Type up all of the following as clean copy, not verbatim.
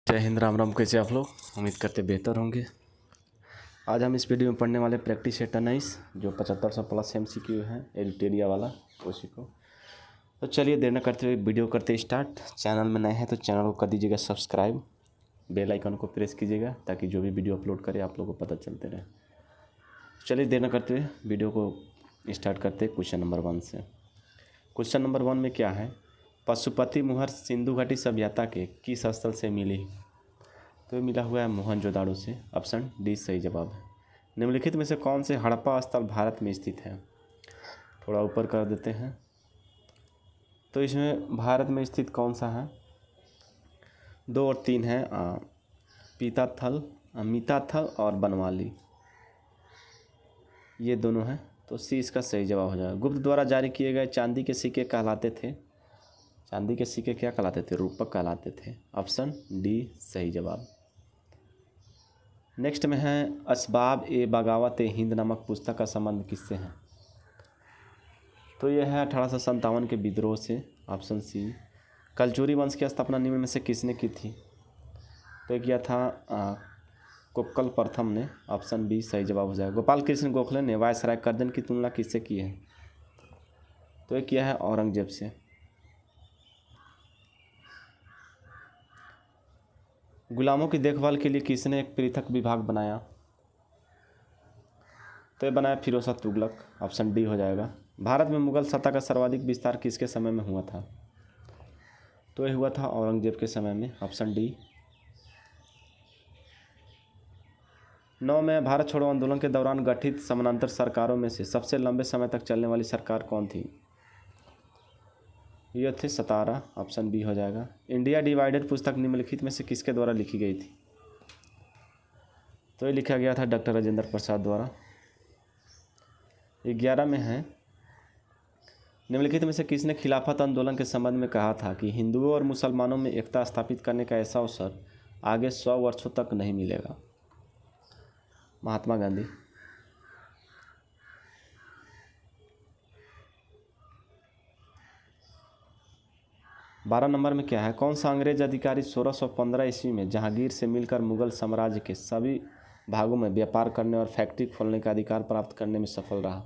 जय हिंद, राम राम। कैसे आप लोग? उम्मीद करते बेहतर होंगे। आज हम इस वीडियो में पढ़ने वाले प्रैक्टिस सेट 19 जो 7500 प्लस MCQ है एडिटेरिया वाला, उसी को। तो चलिए देर न करते हुए वीडियो करते स्टार्ट। चैनल में नए हैं तो चैनल को कर दीजिएगा सब्सक्राइब, बेल आइकन को प्रेस कीजिएगा ताकि जो भी वीडियो अपलोड करें आप लोगों को पता चलते रहे। चलिए देर न करते हुए वीडियो को स्टार्ट करते क्वेश्चन नंबर 1 से। क्वेश्चन नंबर 1 में क्या है? पशुपति मुहर सिंधु घाटी सभ्यता के किस स्थल से मिली? तो ये मिला हुआ है मोहनजोदाड़ो से। ऑप्शन डी सही जवाब है। निम्नलिखित में से कौन से हड़प्पा स्थल भारत में स्थित है? थोड़ा ऊपर कर देते हैं। तो इसमें भारत में स्थित कौन सा है? 2 और 3 है, पीताथल, मिताथल और बनवाली, ये दोनों हैं। तो सी इसका सही जवाब हो जाएगा। गुप्त द्वारा जारी किए गए चांदी के सिक्के कहलाते थे? चांदी के सिक्के क्या कहलाते थे? रूपक कहलाते थे। ऑप्शन डी सही जवाब। नेक्स्ट में है असबाब ए बगावत ए हिंद नामक पुस्तक का संबंध किससे है? तो यह है 1857 के विद्रोह से। Option C. कलचुरी वंश की स्थापना निम्न में से किसने की थी? तो ये किया था कोक्कल प्रथम ने। ऑप्शन बी सही जवाब हो जाएगा। गोपाल कृष्ण गोखले ने वायसराय कर्जन की तुलना किससे की है? तो ये किया है औरंगजेब से। गुलामों की देखभाल के लिए किसने एक पृथक विभाग बनाया? तो ये बनाया फिरोज तुगलक। ऑप्शन डी हो जाएगा। भारत में मुगल सत्ता का सर्वाधिक विस्तार किसके समय में हुआ था? तो ये हुआ था औरंगजेब के समय में। Option D. 9 में भारत छोड़ो आंदोलन के दौरान गठित समानांतर सरकारों में से सबसे लंबे समय तक चलने वाली सरकार कौन थी? ये थे 17। ऑप्शन बी हो जाएगा। इंडिया डिवाइडेड पुस्तक निम्नलिखित में से किसके द्वारा लिखी गई थी? तो ये लिखा गया था डॉक्टर राजेंद्र प्रसाद द्वारा। 11 में है निम्नलिखित में से किसने खिलाफत आंदोलन के संबंध में कहा था कि हिंदुओं और मुसलमानों में एकता स्थापित करने का ऐसा अवसर आगे 100 वर्षों तक नहीं मिलेगा? महात्मा गांधी। 12 नंबर में क्या है? कौन सा अंग्रेज अधिकारी 1615 ईस्वी में जहांगीर से मिलकर मुगल साम्राज्य के सभी भागों में व्यापार करने और फैक्ट्री खोलने का अधिकार प्राप्त करने में सफल रहा?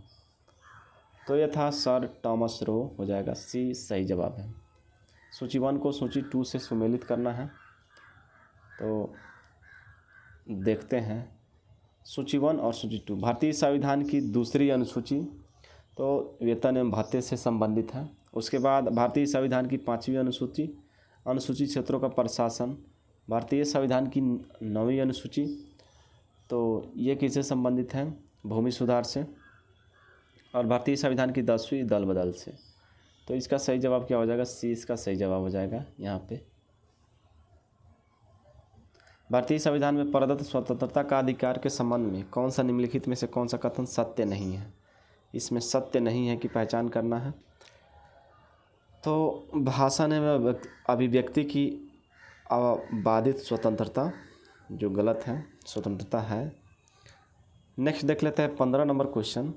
तो यह था सर टॉमस रो हो जाएगा। सी सही जवाब है। सूची 1 को सूची 2 से सुमेलित करना है। तो देखते हैं सूची 1 और सूची 2। भारतीय संविधान की दूसरी अनुसूची तो वेतन एवं भत्ते से संबंधित है। उसके बाद भारतीय संविधान की 5वीं अनुसूची अनुसूचित क्षेत्रों का प्रशासन। भारतीय संविधान की 9वीं अनुसूची तो ये किससे संबंधित है? भूमि सुधार से। और भारतीय संविधान की 10वीं दल बदल से। तो इसका सही जवाब क्या हो जाएगा? सी इसका सही जवाब हो जाएगा यहाँ पे। भारतीय संविधान में प्रदत्त स्वतंत्रता का अधिकार के संबंध में कौन सा निम्नलिखित में से कौन सा कथन सत्य नहीं है? इसमें सत्य नहीं है की पहचान करना है। तो भाषण एवं अभिव्यक्ति की बाधित स्वतंत्रता जो गलत है, स्वतंत्रता है। नेक्स्ट देख लेते हैं 15 नंबर क्वेश्चन।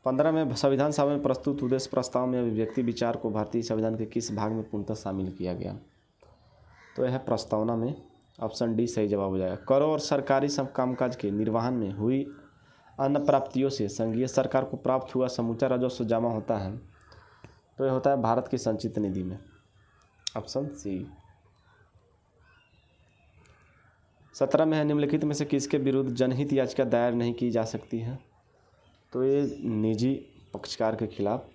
15 में संविधान सभा में प्रस्तुत उद्देश्य प्रस्ताव में अभिव्यक्ति विचार को भारतीय संविधान के किस भाग में पूर्णतः शामिल किया गया? तो यह है प्रस्तावना में। ऑप्शन डी सही जवाब हो जाएगा। करों और सरकारी सब कामकाज के निर्वहन में हुई अन्य प्राप्तियों से संघीय सरकार को प्राप्त हुआ समूचा राजस्व जमा होता है। तो यह होता है भारत की संचित निधि में। Option C. 17 में है निम्नलिखित में से किसके विरुद्ध जनहित याचिका दायर नहीं की जा सकती है? तो ये निजी पक्षकार के खिलाफ।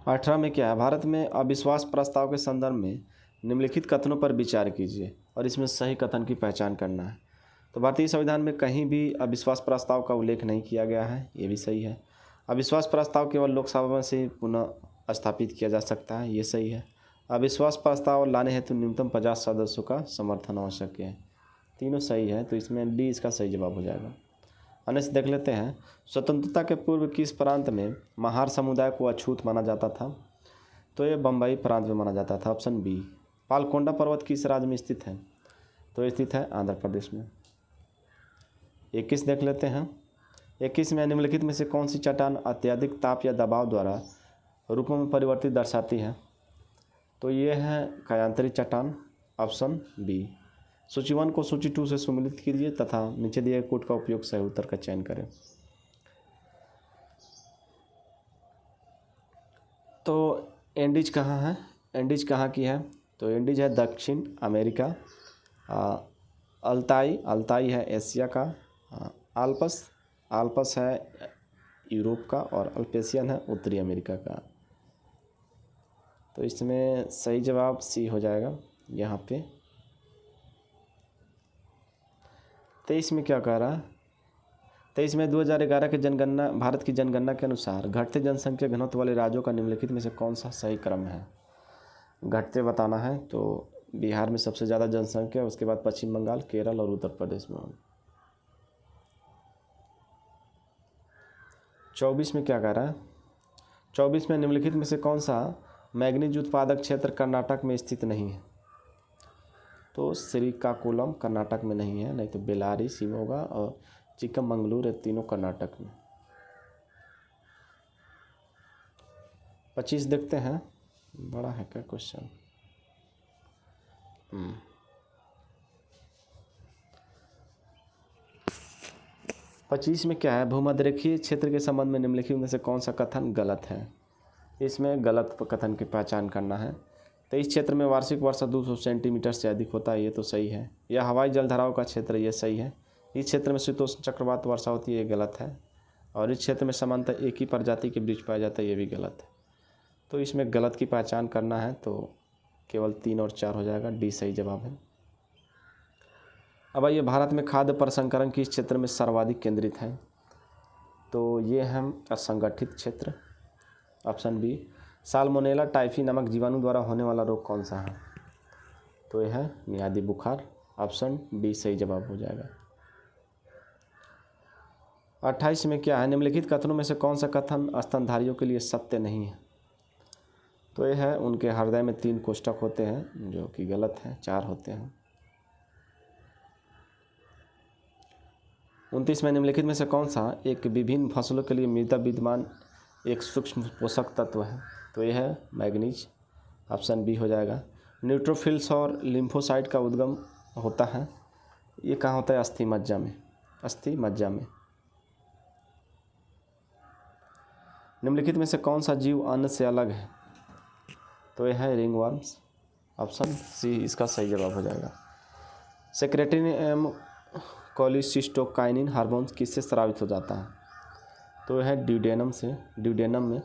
18 में क्या है? भारत में अविश्वास प्रस्ताव के संदर्भ में निम्नलिखित कथनों पर विचार कीजिए और इसमें सही कथन की पहचान करना है। तो भारतीय संविधान में कहीं भी अविश्वास प्रस्ताव का उल्लेख नहीं किया गया है, ये भी सही है। अविश्वास प्रस्ताव केवल लोकसभा में से पुनः स्थापित किया जा सकता है, ये सही है। अविश्वास प्रस्ताव लाने हेतु न्यूनतम 50 सदस्यों का समर्थन आवश्यक है। तीनों सही है, तो इसमें डी इसका सही जवाब हो जाएगा। अन्य से देख लेते हैं। स्वतंत्रता के पूर्व किस प्रांत में महार समुदाय को अछूत माना जाता था? तो ये बम्बई प्रांत में माना जाता था। Option B. पालकोंडा पर्वत किस राज्य में स्थित है? तो स्थित है आंध्र प्रदेश में। 21 देख लेते हैं। 21 में निम्नलिखित में से कौन सी चट्टान अत्यधिक ताप या दबाव द्वारा रूपों में परिवर्तित दर्शाती है? तो ये है कायांतरी चट्टान, ऑप्शन बी। सूची 1 को सूची 2 से सम्मिलित कीजिए तथा नीचे दिए कोड का उपयोग सही उत्तर का चयन करें। तो एंडीज कहाँ है, एंडीज कहाँ की है? तो एंडीज है दक्षिण अमेरिका। अल्ताई है एशिया का। आल्पस है यूरोप का और अल्पेशियन है उत्तरी अमेरिका का। तो इसमें सही जवाब सी हो जाएगा यहाँ पे। 23 में क्या कह रहा है? 23 में 2011 के जनगणना, भारत की जनगणना के अनुसार घटते जनसंख्या घनत्व वाले राज्यों का निम्नलिखित में से कौन सा सही क्रम है? घटते बताना है। तो बिहार में सबसे ज़्यादा जनसंख्या, उसके बाद पश्चिम बंगाल, केरल और उत्तर प्रदेश में। 24 में क्या कह रहा है? 24 में निम्नलिखित में से कौन सा मैग्नीज उत्पादक क्षेत्र कर्नाटक में स्थित नहीं है? तो श्रीकाकुलम कर्नाटक में नहीं है, नहीं तो बेलारी, शिमोगा और चिक्कमंगलुरु, ये तीनों कर्नाटक में। 25 देखते हैं, बड़ा है क्या क्वेश्चन। 25 में क्या है? भूमध्यरेखीय क्षेत्र के संबंध में निम्नलिखित में से कौन सा कथन गलत है? इसमें गलत कथन की पहचान करना है। तो इस क्षेत्र में वार्षिक वर्षा 200 सेंटीमीटर से अधिक होता है, ये तो सही है। यह हवाई जलधाराओं का क्षेत्र, ये सही है। इस क्षेत्र में शीतोष्ण चक्रवात वर्षा होती है, ये गलत है। और इस क्षेत्र में सामान्यतः एक ही प्रजाति के वृक्ष पाए जाते हैं, ये भी गलत है। तो इसमें गलत की पहचान करना है, तो केवल 3 और 4 हो जाएगा, डी सही जवाब है। अब आइए, भारत में खाद्य प्रसंस्करण किस क्षेत्र में सर्वाधिक केंद्रित है? तो ये है असंगठित क्षेत्र, ऑप्शन बी। साल्मोनेला टाइफी नामक जीवाणु द्वारा होने वाला रोग कौन सा है? तो यह है मियादी बुखार, ऑप्शन बी सही जवाब हो जाएगा। 28 में क्या है? निम्नलिखित कथनों में से कौन सा कथन स्तनधारियों के लिए सत्य नहीं है? तो यह है उनके हृदय में 3 कोष्ठक होते हैं, जो कि गलत है, 4 होते हैं। 29 में निम्नलिखित में से कौन सा एक विभिन्न फसलों के लिए मृदा विद्यमान एक सूक्ष्म पोषक तत्व है? तो यह है मैग्नीज, ऑप्शन बी हो जाएगा। न्यूट्रोफिल्स और लिम्फोसाइट का उद्गम होता है, ये कहाँ होता है? अस्थि मज्जा में। निम्नलिखित में से कौन सा जीव अन्न से अलग है? तो यह है रिंगवर्म्स, ऑप्शन सी इसका सही जवाब हो जाएगा। सेक्रेटिन कोलिसिस्टोकाइनिन हार्मोन्स किससे स्रावित हो जाता है? तो यह है ड्यूडेनम में।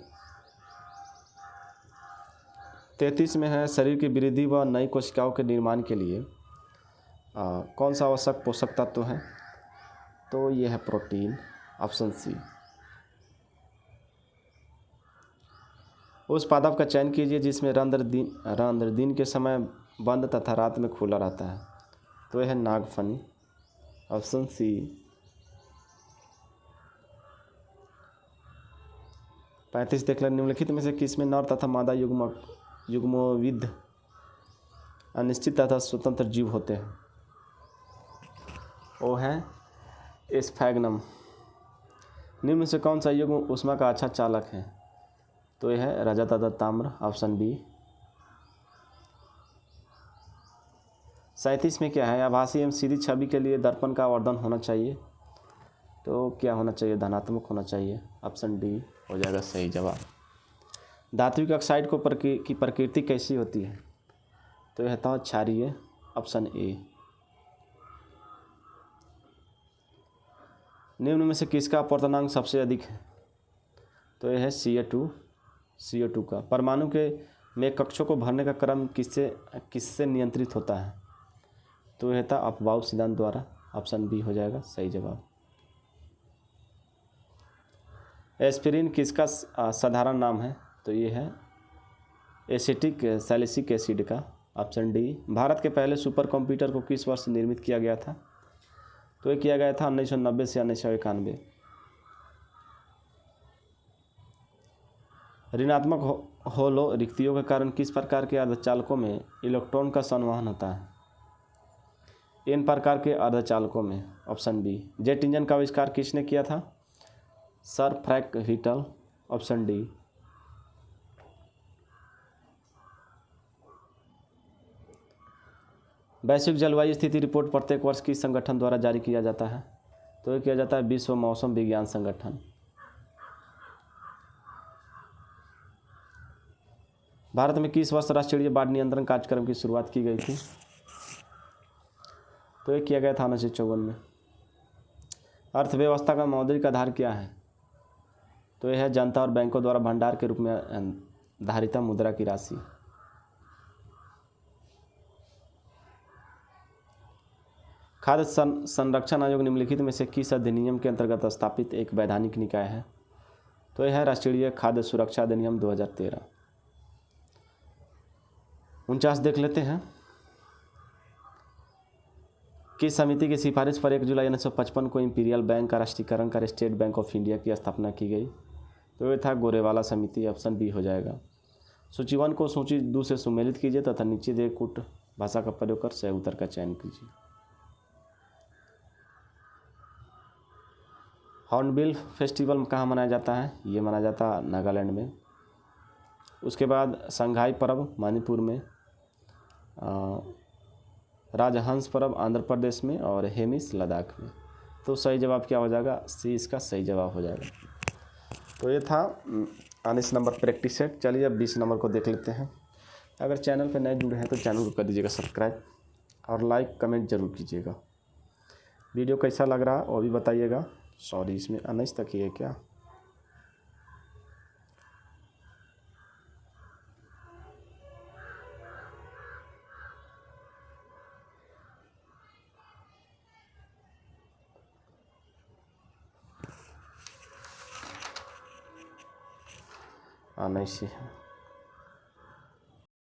33 में है शरीर की वृद्धि व नई कोशिकाओं के निर्माण के लिए कौन सा आवश्यक पोषक तत्व है? तो यह है प्रोटीन, ऑप्शन सी। उस पादप का चयन कीजिए जिसमें रंध्र दिन के समय बंद तथा रात में खुला रहता है। तो यह है नागफनी, ऑप्शन सी। 35 देख लें, निम्नलिखित में से किसमें नर तथा मादा युग्मविद अनिश्चित तथा स्वतंत्र जीव होते हैं? वो है स्फैग्नम। निम्न से कौन सा युग्म ऊष्मा का अच्छा चालक है? तो यह है रजत तथा ताम्र, ऑप्शन बी। 37 में क्या है? आभासी एवं सीधी छवि के लिए दर्पण का आवर्धन होना चाहिए। तो क्या होना चाहिए? धनात्मक होना चाहिए, ऑप्शन डी हो जाएगा सही जवाब। धात्विक ऑक्साइड की प्रकृति कैसी होती है? तो यह था क्षारीय, ऑप्शन ए। निम्न में से किसका अपवर्तनांक सबसे अधिक है? तो यह है CO2 का। परमाणु के में कक्षों को भरने का क्रम किससे नियंत्रित होता है? तो यह था अपवाह सिद्धांत द्वारा, ऑप्शन बी हो जाएगा सही जवाब। एस्पिरिन किसका साधारण नाम है? तो ये है एसिटिक सैलिसिक एसिड का, ऑप्शन डी। भारत के पहले सुपर कंप्यूटर को किस वर्ष निर्मित किया गया था? तो ये किया गया था 1990 से 1991। ऋणात्मक होलो रिक्तियों के कारण किस प्रकार के अर्धचालकों में इलेक्ट्रॉन का संवहन होता है? इन प्रकार के अर्धचालकों में, ऑप्शन बी। जेट इंजन का आविष्कार किसने किया था? Sir Frank Whittle, option D. वैश्विक जलवायु स्थिति रिपोर्ट प्रत्येक वर्ष किस संगठन द्वारा जारी किया जाता है? तो ये किया जाता है विश्व मौसम विज्ञान संगठन। भारत में किस वर्ष राष्ट्रीय बाढ़ नियंत्रण कार्यक्रम की शुरुआत की गई थी? तो ये किया गया था 1954 में। अर्थव्यवस्था का मौद्रिक आधार क्या है? तो यह है जनता और बैंकों द्वारा भंडार के रूप में धारिता मुद्रा की राशि। खाद्य संरक्षण आयोग निम्नलिखित में से किस अधिनियम के अंतर्गत स्थापित एक वैधानिक निकाय है? तो यह है राष्ट्रीय खाद्य सुरक्षा अधिनियम 2013। 49 देख लेते हैं। किस समिति की सिफारिश पर 1 जुलाई 1955 को इंपीरियल बैंक का राष्ट्रीयकरण कर स्टेट बैंक ऑफ इंडिया की स्थापना की गई? तो ये था गोरेवाला समिति, ऑप्शन बी हो जाएगा। सूची 1 को सूची 2 से सुमेलित कीजिए तथा नीचे दिए कूट भाषा का प्रयोग कर सही उत्तर का चयन कीजिए। हॉर्नबिल फेस्टिवल कहाँ मनाया जाता है? ये मनाया जाता है नागालैंड में। उसके बाद संघाई पर्व मणिपुर में, राजहंस पर्व आंध्र प्रदेश में और हेमिस लद्दाख में। तो सही जवाब क्या हो जाएगा? सी इसका सही जवाब हो जाएगा। तो ये था 19 नंबर प्रैक्टिस सेट। चलिए अब 20 नंबर को देख लेते हैं। अगर चैनल पर नए जुड़े हैं तो चैनल को कर दीजिएगा सब्सक्राइब और लाइक कमेंट जरूर कीजिएगा। वीडियो कैसा लग रहा है वो भी बताइएगा। सॉरी, इसमें 19 तक ही है क्या? नहीं है।